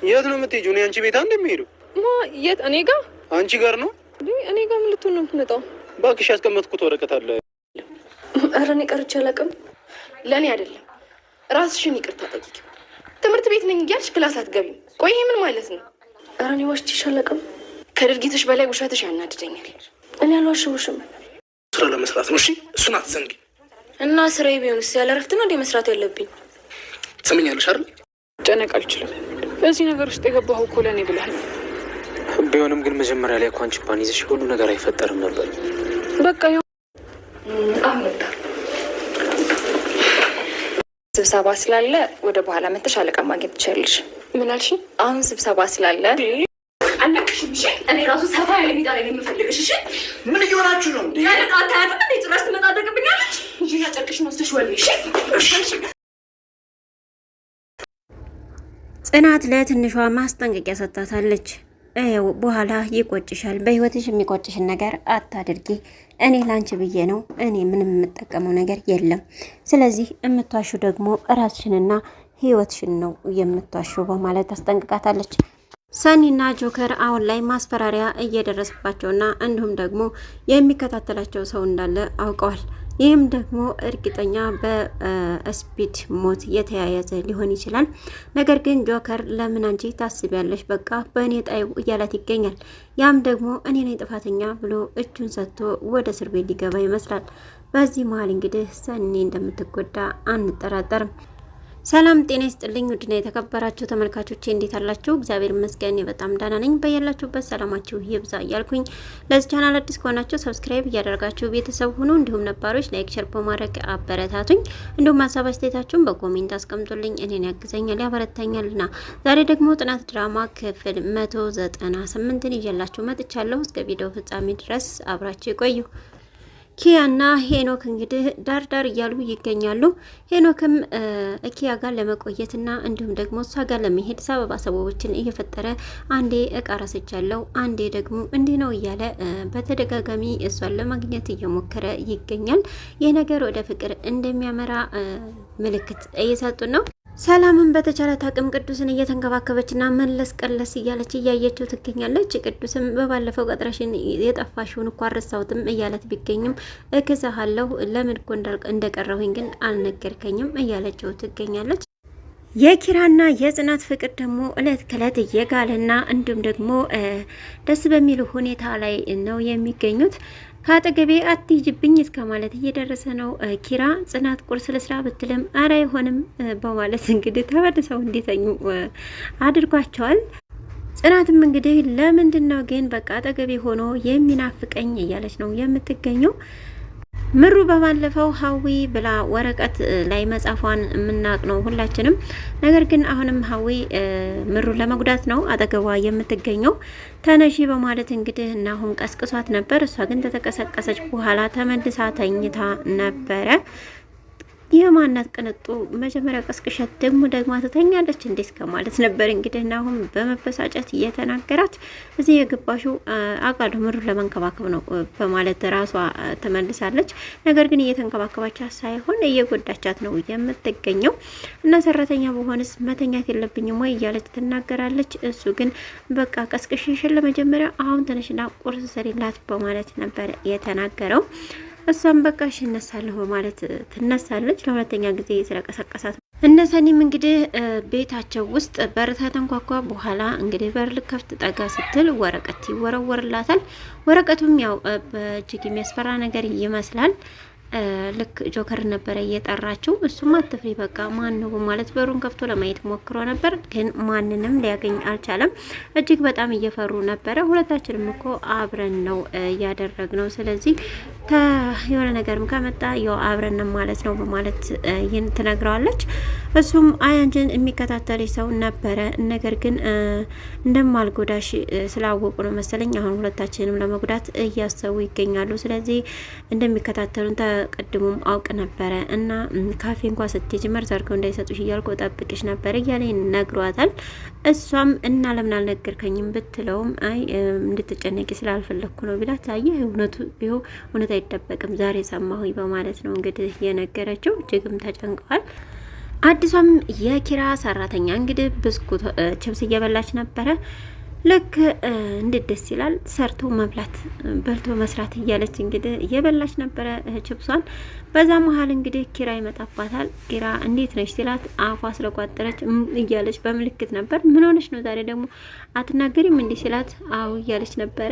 የት ነው የምትሄጂው? እኔ አንቺ ቤት አንድ የሚሄዱ የት? እኔ ጋር? አንቺ ጋር ነው? እኔ ጋር ምን ልትሆን ነው የምትመጣው? እባክሽ ያስቀመጥኩት ወረቀት አለ። ኧረ እኔ ቀርቼ አላውቅም። ለእኔ አይደለም ራስሽን ይቅርታ ጠይቂ። ትምህርት ቤት ነኝ እያልሽ ክላስ አትገቢም። ቆይ ይሄ ምን ማለት ነው? ኧረ እኔ ዋሽቼሽ አላውቅም። ከድርጊትሽ በላይ ውሸትሽ ያናድደኛል። እኔ አልዋሸሁሽም። ስራ ለመስራት ነው። እሺ እሱን አትዘንጊ። እና ስራዬ ቢሆንስ ያለ እረፍት ነው እንደ መስራት ያለብኝ? ትሰምኛለሽ አይደል? ጨነቅ አልችልም። በዚህ ነገር ውስጥ የገባኸው እኮ ለእኔ ብለህ ነው። ቢሆንም ግን መጀመሪያ ላይ እኮ አንቺ እንኳን ይዘሽ ሁሉ ነገር አይፈጠርም ነበር። በቃ ስብሰባ ስላለ ወደ በኋላ መተሽ አለቃ ማግኘት ትችያለሽ። ምን አልሽ? አሁን ስብሰባ ስላለ አለቅሽም። እሺ እኔ ራሱ ሰፋ ያለ ሜዳ ላይ ነው የምፈልግሽ። እሺ ምን እየሆናችሁ ነው? ያለቃ ታያት እንዴ? ጭራሽ ትመጣደቅብኛለች እንጂ ያጨርቅሽን ወስደሽ ወልሽ። ጽናት ለትንሿ ማስጠንቀቂያ ሰጣታለች። በኋላ ይቆጭሻል፣ በህይወትሽ የሚቆጭሽን ነገር አታድርጊ። እኔ ላንቺ ብዬ ነው፣ እኔ ምንም የምጠቀመው ነገር የለም። ስለዚህ የምትዋሹ ደግሞ ራስሽንና ህይወትሽን ነው የምትዋሹ በማለት አስጠንቅቃታለች። ሰኒና ጆከር አሁን ላይ ማስፈራሪያ እየደረሰባቸውና እንዲሁም ደግሞ የሚከታተላቸው ሰው እንዳለ አውቀዋል። ይህም ደግሞ እርግጠኛ በስፒድ ሞት የተያያዘ ሊሆን ይችላል። ነገር ግን ጆከር ለምን አንቺ ታስቢያለሽ? በቃ በእኔ ጣዩ እያላት ይገኛል። ያም ደግሞ እኔ ነኝ ጥፋተኛ ብሎ እጁን ሰጥቶ ወደ እስር ቤት ሊገባ ይመስላል። በዚህ መሀል እንግዲህ ሰኒ እንደምትጎዳ አንጠራጠርም። ሰላም ጤና ይስጥልኝ ውድና የተከበራችሁ ተመልካቾቼ እንዴት አላችሁ? እግዚአብሔር ይመስገን በጣም ደህና ነኝ። በያላችሁበት ሰላማችሁ ይብዛ እያልኩኝ ለዚህ ቻናል አዲስ ከሆናችሁ ሰብስክራይብ እያደረጋችሁ ቤተሰብ ሁኑ። እንዲሁም ነባሮች ላይክ፣ ሸር በማድረግ አበረታቱኝ። እንዲሁም ሀሳብ አስተያየታችሁን በኮሜንት አስቀምጡልኝ፣ እኔን ያግዘኛል ያበረታኛልና። ዛሬ ደግሞ ጽናት ድራማ ክፍል 198ን ይዤላችሁ መጥቻለሁ። እስከ ቪዲዮ ፍጻሜ ድረስ አብራችሁ ይቆዩ። ኪያና ሄኖክ እንግዲህ ዳር እያሉ ይገኛሉ። ሄኖክም ኪያ ጋር ለመቆየትና እንዲሁም ደግሞ እሷ ጋር ለመሄድ ሰበቦችን እየፈጠረ አንዴ እቃ ረስቻለሁ፣ አንዴ ደግሞ እንዲህ ነው እያለ በተደጋጋሚ እሷን ለማግኘት እየሞከረ ይገኛል። ይህ ነገር ወደ ፍቅር እንደሚያመራ ምልክት እየሰጡ ነው። ሰላምን በተቻላት አቅም ቅዱስን እየተንከባከበችና መለስ ቀለስ እያለች እያየችው ትገኛለች። ቅዱስም በባለፈው ቀጥረሽን የጠፋሽውን እኮ አልረሳሁትም እያለት ቢገኝም እክዛሃለሁ ለምን እኮ እንደቀረሁኝ ግን አልነገርከኝም እያለችው ትገኛለች። የኪራና የጽናት ፍቅር ደግሞ እለት ከእለት እየጋለና እንዲሁም ደግሞ ደስ በሚል ሁኔታ ላይ ነው የሚገኙት። ከአጠገቤ አትሂጂብኝ እስከ ማለት እየደረሰ ነው ኪራ። ጽናት ቁርስ ልስራ ብትልም አረ አይሆንም በማለት እንግዲህ ተመልሰው እንዲተኙ አድርጓቸዋል። ጽናትም እንግዲህ ለምንድን ነው ግን በቃ አጠገቤ ሆኖ የሚናፍቀኝ እያለች ነው የምትገኘው። ምሩ በባለፈው ሀዊ ብላ ወረቀት ላይ መጻፏን የምናውቅ ነው ሁላችንም። ነገር ግን አሁንም ሀዊ ምሩ ለመጉዳት ነው አጠገቧ የምትገኘው። ተነሺ በማለት እንግዲህ እናሁን ቀስቅሷት ነበር። እሷ ግን ተተቀሰቀሰች በኋላ ተመልሳ ተኝታ ነበረ። የማናት ቅንጡ መጀመሪያ ቀስቅሸት ደግሞ ትተኛለች እንዴ እስከ ማለት ነበር እንግዲህ አሁን በመበሳጨት እየተናገራት እዚህ የገባሽው አቃሉ ምሩ ለመንከባከብ ነው በማለት ራሷ ተመልሳለች። ነገር ግን እየተንከባከባቻት ሳይሆን እየጎዳቻት ነው የምትገኘው። እና ሰራተኛ በሆንስ መተኛት የለብኝም ወይ እያለች ትናገራለች። እሱ ግን በቃ ቀስቅሽሽን ለመጀመሪያ አሁን ተነሽና ቁርስ ሰሪላት በማለት ነበር የተናገረው። እሷም በቃ እሺ እነሳለሁ በማለት ትነሳለች። ለሁለተኛ ጊዜ ስለቀሰቀሳት እነሰኒም እንግዲህ ቤታቸው ውስጥ በር ተንኳኳ። በኋላ እንግዲህ በር ልከፍት ጠጋ ስትል ወረቀት ይወረወርላታል። ወረቀቱም ያው በእጅግ የሚያስፈራ ነገር ይመስላል። ልክ ጆከር ነበረ እየጠራችው። እሱም አትፍሪ በቃ ማን ነው በማለት በሩን ከፍቶ ለማየት ሞክሮ ነበር፣ ግን ማንንም ሊያገኝ አልቻለም። እጅግ በጣም እየፈሩ ነበረ። ሁለታችንም እኮ አብረን ነው ያደረግነው፣ ስለዚህ የሆነ ነገርም ከመጣ ያው አብረን ማለት ነው በማለት ይህን ትነግረዋለች። እሱም አያንጅን የሚከታተልሽ ሰው ነበረ፣ ነገር ግን እንደማልጎዳሽ ስላወቁ ነው መሰለኝ አሁን ሁለታችንም ለመጉዳት እያሰቡ ይገኛሉ። ስለዚህ እንደሚከታተሉን ቀድሞም አውቅ ነበረ እና ካፌ እንኳን ስትሄጂ መርዝ አድርገው እንዳይሰጡሽ እያልኩ ጠብቅሽ ነበር እያለ ነግሯታል። እሷም እና ለምን አልነገርከኝም ብትለውም አይ እንድትጨነቂ ስላልፈለግኩ ነው ቢላት፣ አየህ እውነት አይደበቅም ዛሬ ሰማሁኝ በማለት ነው እንግዲህ የነገረችው። እጅግም ተጨንቀዋል። አዲሷም የኪራ ሰራተኛ እንግዲህ ብስኩት ችብስ እየበላች ነበረ። ልክ እንዴት ደስ ይላል ሰርቶ መብላት በልቶ መስራት እያለች እንግዲህ እየበላች ነበረ ችብሷን። በዛ መሀል እንግዲህ ኪራ ይመጣባታል። ኪራ እንዴት ነሽ ሲላት አፏ ስለቋጠረች እያለች በምልክት ነበር። ምን ሆነች ነው ዛሬ ደግሞ አትናገሪም እንዲህ ሲላት አዎ እያለች ነበረ።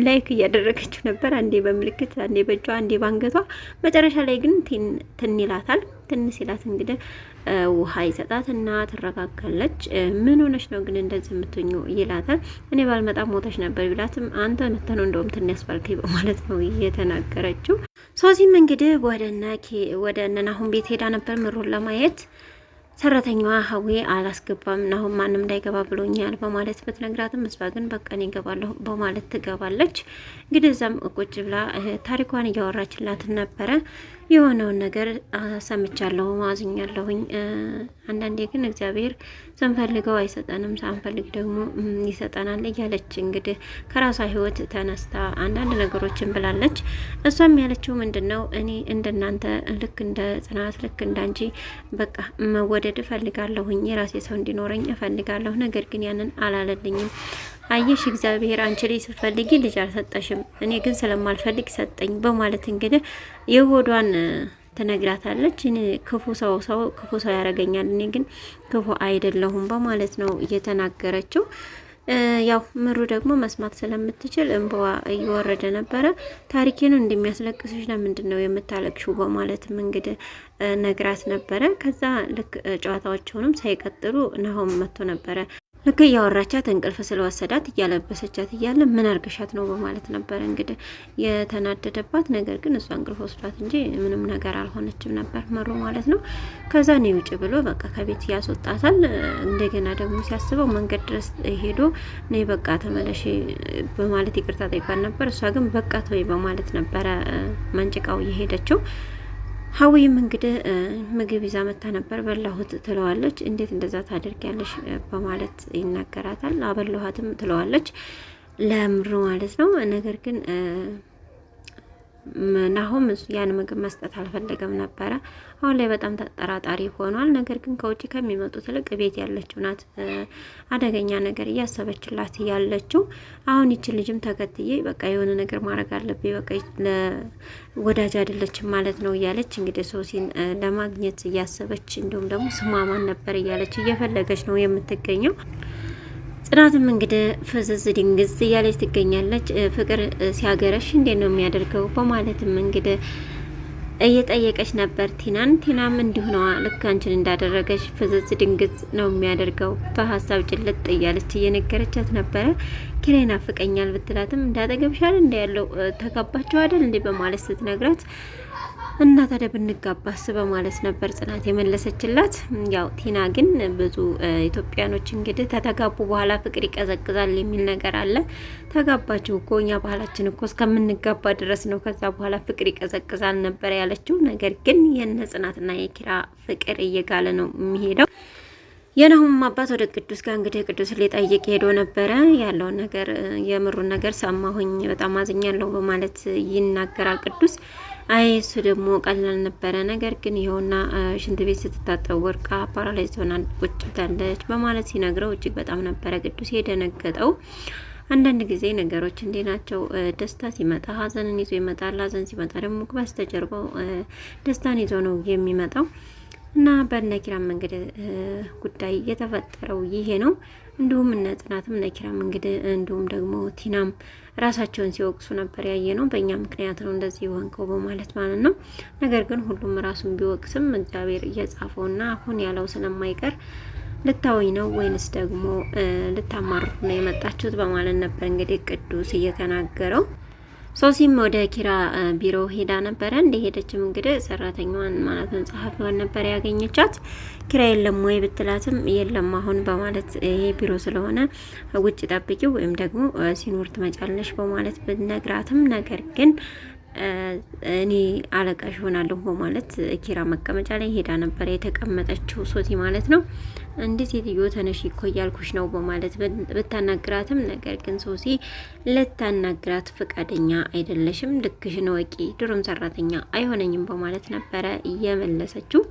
ላይክ እያደረገችው ነበር፣ አንዴ በምልክት አንዴ በእጇ አንዴ ባንገቷ። መጨረሻ ላይ ግን ትን ይላታል። ትን ሲላት እንግዲህ ውሃ ይሰጣት እና ትረጋጋለች። ምን ሆነች ነው ግን እንደዚህ የምትኙ ይላታል። እኔ ባልመጣ ሞተች ነበር ቢላትም አንተ መተህ ነው እንደውም ትን ያስባልከኝ በማለት ነው የተናገረችው። ሶሲም እንግዲህ ወደ እነ ናሁም ቤት ሄዳ ነበር ምሩን ለማየት። ሰራተኛዋ ሀዊ አላስገባም ናሁም ማንም እንዳይገባ ብሎኛል በማለት ብትነግራትም እሷ ግን በቃ እኔ እገባለሁ በማለት ትገባለች። እንግዲህ እዛም ቁጭ ብላ ታሪኳን እያወራችላት ነበረ። የሆነውን ነገር ሰምቻለሁ፣ አዝኛለሁኝ። አንዳንዴ ግን እግዚአብሔር ስንፈልገው አይሰጠንም፣ ሳንፈልግ ደግሞ ይሰጠናል እያለች እንግዲህ ከራሷ ሕይወት ተነስታ አንዳንድ ነገሮችን ብላለች። እሷም ያለችው ምንድነው እኔ እንደናንተ ልክ እንደ ጽናት ልክ እንዳንቺ በቃ መወደድ እፈልጋለሁኝ፣ የራሴ ሰው እንዲኖረኝ እፈልጋለሁ። ነገር ግን ያንን አላለልኝም። አየሽ እግዚአብሔር አንቺ ላይ ስትፈልጊ ልጅ አልሰጠሽም፣ እኔ ግን ስለማልፈልግ ሰጠኝ በማለት እንግዲህ የሆዷን ትነግራታለች። እኔ ክፉ ሰው ክፉ ሰው ያደርገኛል፣ እኔ ግን ክፉ አይደለሁም በማለት ነው እየተናገረችው። ያው ምሩ ደግሞ መስማት ስለምትችል እንባዋ እየወረደ ነበረ። ታሪኬን እንደሚያስለቅስሽ ለምንድን ነው የምታለቅሽው በማለትም እንግዲህ ነግራት ነበረ። ከዛ ልክ ጨዋታዎቹንም ሳይቀጥሉ ናሆም መጥቶ ነበረ። ልክ እያወራቻት እንቅልፍ ስለወሰዳት እያለበሰቻት እያለ ምን አርገሻት ነው በማለት ነበረ እንግዲህ የተናደደባት። ነገር ግን እሷ እንቅልፍ ወስዷት እንጂ ምንም ነገር አልሆነችም ነበር ምሩ ማለት ነው። ከዛ ነው ውጭ ብሎ በቃ ከቤት ያስወጣታል። እንደገና ደግሞ ሲያስበው መንገድ ድረስ ሄዶ ነይ በቃ ተመለሽ በማለት ይቅርታ ጠይቋት ነበር። እሷ ግን በቃ ተወይ በማለት ነበረ መንጭቃው የሄደችው። ሀዊም እንግዲህ ምግብ ይዛ መታ ነበር። በላሁት ትለዋለች። እንዴት እንደዛ ታደርጊያለሽ በማለት ይናገራታል። አበላኋትም ትለዋለች ለምሩ ማለት ነው። ነገር ግን ናሆም ያን ምግብ መስጠት አልፈለገም ነበረ። አሁን ላይ በጣም ተጠራጣሪ ሆኗል። ነገር ግን ከውጭ ከሚመጡት ይልቅ ቤት ያለችው ናት አደገኛ ነገር እያሰበችላት ያለችው። አሁን ይችን ልጅም ተከትዬ በቃ የሆነ ነገር ማድረግ አለብኝ፣ በቃ ወዳጅ አይደለችም ማለት ነው እያለች እንግዲህ ሶሲን ለማግኘት እያሰበች እንዲሁም ደግሞ ስማማን ነበር እያለች እየፈለገች ነው የምትገኘው። ጽናትም እንግዲህ ፍዝዝ ድንግዝ እያለች ትገኛለች። ፍቅር ሲያገረሽ እንዴት ነው የሚያደርገው በማለትም እንግዲህ እየጠየቀች ነበር ቲናም እንዲሁ ነዋ ልክ አንቺን እንዳደረገች ፍዝዝ ድንግዝ ነው የሚያደርገው በሀሳብ ጭልጥ እያለች እየነገረቻት ነበረ። ኪራይ ናፍቀኛል ብትላትም እንዳጠገብሻል እንደ ያለው ተጋባቸው አይደል እንዴ በማለት ስትነግራት እና ታዲያ ብንጋባስ በማለት ነበር ጽናት የመለሰችላት። ያው ቲና ግን ብዙ ኢትዮጵያኖች እንግዲህ ተተጋቡ በኋላ ፍቅር ይቀዘቅዛል የሚል ነገር አለ። ተጋባችሁ እኮ እኛ ባህላችን እኮ እስከምንጋባ ድረስ ነው፣ ከዛ በኋላ ፍቅር ይቀዘቅዛል ነበር ያለችው። ነገር ግን የነ ጽናትና የኪራ ፍቅር እየጋለ ነው የሚሄደው። የናሁም አባት ወደ ቅዱስ ጋር እንግዲህ ቅዱስ ሊጠይቅ ሄዶ ነበረ። ያለውን ነገር የምሩን ነገር ሰማሁኝ፣ በጣም አዝኛለሁ በማለት ይናገራል ቅዱስ። አይ እሱ ደግሞ ቀላል ነበረ፣ ነገር ግን ይኸውና ሽንት ቤት ስትታጠብ ወርቃ ፓራላይዝ ሆና ቁጭ ብላለች በማለት ሲነግረው እጅግ በጣም ነበረ ቅዱስ የደነገጠው። አንዳንድ ጊዜ ነገሮች እንዲህ ናቸው። ደስታ ሲመጣ ሀዘንን ይዞ ይመጣል። ሀዘን ሲመጣ ደግሞ በስተጀርባው ደስታን ይዞ ነው የሚመጣው። እና በነኪራም እንግዲህ ጉዳይ የተፈጠረው ይሄ ነው። እንዲሁም እነ ጽናትም ነኪራም እንግዲህ እንዲሁም ደግሞ ቲናም ራሳቸውን ሲወቅሱ ነበር ያየ ነው። በእኛ ምክንያት ነው እንደዚህ የሆንከው በማለት ማለት ነው። ነገር ግን ሁሉም ራሱን ቢወቅስም እግዚአብሔር እየጻፈውና አሁን ያለው ስለማይቀር ልታወኝ ነው ወይንስ ደግሞ ልታማርሩ ነው የመጣችሁት በማለት ነበር እንግዲህ ቅዱስ እየተናገረው። ሶሲም ወደ ኪራ ቢሮ ሄዳ ነበረ። እንደሄደችም እንግዲህ ሰራተኛዋን ማለት ነው ጸሐፊዋን ነበር ያገኘቻት። ኪራ የለም ወይ ብትላትም የለም አሁን በማለት ይሄ ቢሮ ስለሆነ ውጭ ጠብቂው ወይም ደግሞ ሲኖር ትመጫለሽ በማለት ብትነግራትም ነገር ግን እኔ አለቃሽ ሆናለሁ በማለት ኪራ መቀመጫ ላይ ሄዳ ነበር የተቀመጠችው ሶሲ ማለት ነው። እንዴት ሴትዮ ተነሽ እኮ እያልኩሽ ነው በማለት ብታናግራትም ነገር ግን ሶሲ ልታናግራት ፈቃደኛ አይደለሽም፣ ልክሽን ወቂ፣ ድሮም ሰራተኛ አይሆነኝም በማለት ነበረ እየመለሰችው።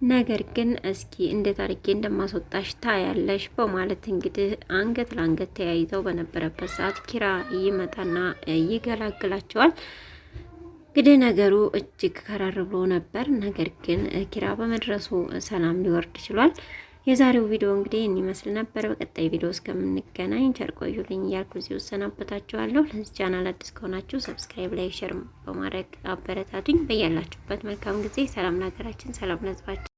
ነገር ግን እስኪ እንዴት አድርጌ እንደማስወጣሽ ታያለሽ በማለት እንግዲህ አንገት ለአንገት ተያይዘው በነበረበት ሰዓት ኪራ ይመጣና ይገላግላቸዋል። እንግዲህ ነገሩ እጅግ ከረር ብሎ ነበር። ነገር ግን ኪራ በመድረሱ ሰላም ሊወርድ ችሏል። የዛሬው ቪዲዮ እንግዲህ ይመስል ነበር። በቀጣይ ቪዲዮ እስከምንገናኝ ቸር ቆዩልኝ እያልኩ እዚህ ወሰናበታችኋለሁ። ለዚህ ቻናል አዲስ ከሆናችሁ ሰብስክራይብ፣ ላይክ፣ ሼር በማድረግ አበረታቱኝ። በያላችሁበት መልካም ጊዜ። ሰላም ለሀገራችን፣ ሰላም ለሕዝባችን።